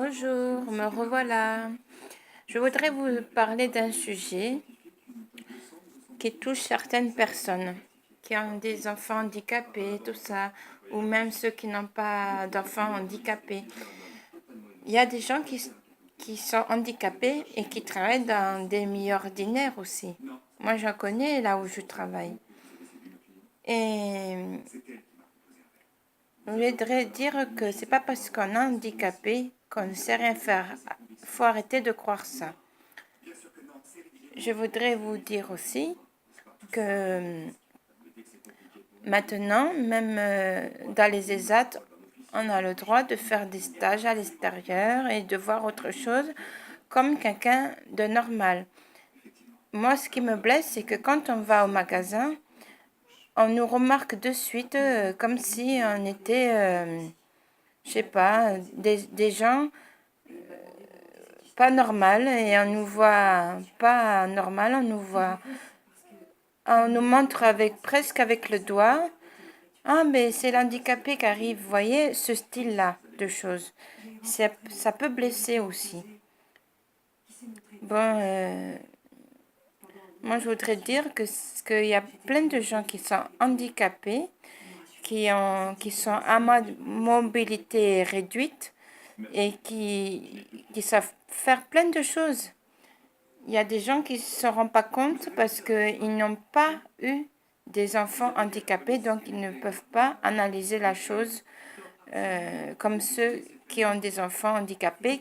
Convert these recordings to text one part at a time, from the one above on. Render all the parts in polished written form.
Bonjour, me revoilà. Je voudrais vous parler d'un sujet qui touche certaines personnes qui ont des enfants handicapés, tout ça, ou même ceux qui n'ont pas d'enfants handicapés. Il y a des gens qui sont handicapés et qui travaillent dans des milieux ordinaires aussi. Moi, j'en connais là où je travaille. Et je voudrais dire que c'est pas parce qu'on est handicapé qu'on ne sait rien faire. Faut arrêter de croire ça. Je voudrais vous dire aussi que maintenant, même dans les ESAT, on a le droit de faire des stages à l'extérieur et de voir autre chose comme quelqu'un de normal. Moi, ce qui me blesse, c'est que quand on va au magasin, on nous remarque de suite comme si on était, je sais pas, des gens pas normaux et on nous voit pas normal, on nous montre presque avec le doigt. Ah, mais c'est l'handicapé qui arrive, vous voyez, ce style-là de choses. Ça peut blesser aussi. Bon, moi je voudrais dire qu'il y a plein de gens qui sont handicapés, qui sont à mobilité réduite et qui savent faire plein de choses. Il y a des gens qui ne se rendent pas compte parce qu'ils n'ont pas eu des enfants handicapés, donc ils ne peuvent pas analyser la chose comme ceux qui ont des enfants handicapés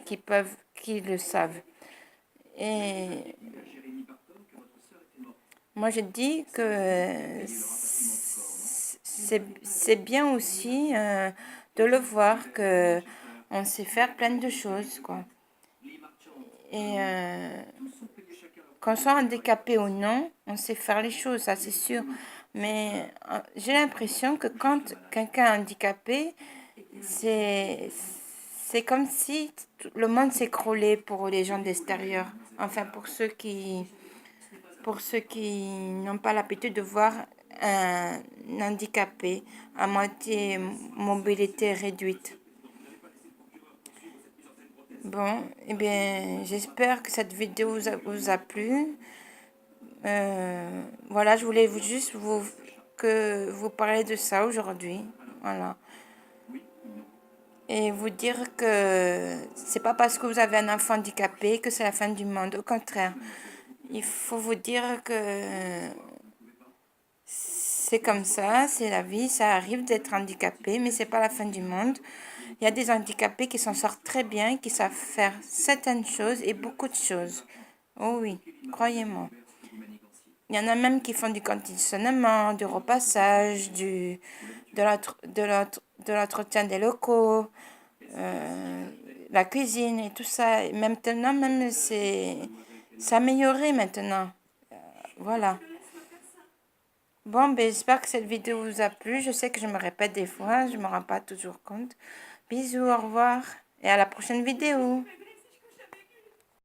qui le savent. Et moi, je dis que c'est bien aussi de le voir que on sait faire plein de choses, quoi. Et qu'on soit handicapé ou non, on sait faire les choses, ça c'est sûr. Mais j'ai l'impression que quand quelqu'un est handicapé, c'est c'est comme si le monde s'écroulait pour les gens d'extérieur. Enfin, pour ceux qui n'ont pas l'habitude de voir un handicapé à moitié mobilité réduite. Bon, eh bien, j'espère que cette vidéo vous a plu. Voilà, je voulais juste que vous parler de ça aujourd'hui. Voilà. Et vous dire que c'est pas parce que vous avez un enfant handicapé que c'est la fin du monde. Au contraire, il faut vous dire que c'est comme ça, c'est la vie, ça arrive d'être handicapé, mais c'est pas la fin du monde. Il y a des handicapés qui s'en sortent très bien, qui savent faire certaines choses et beaucoup de choses. Oh oui, croyez-moi. Il y en a même qui font du conditionnement, du repassage, de l'entretien des locaux, la cuisine et tout ça. Et maintenant, même c'est amélioré maintenant. Voilà. Bon, ben, j'espère que cette vidéo vous a plu. Je sais que je me répète des fois, je ne me rends pas toujours compte. Bisous, au revoir et à la prochaine vidéo.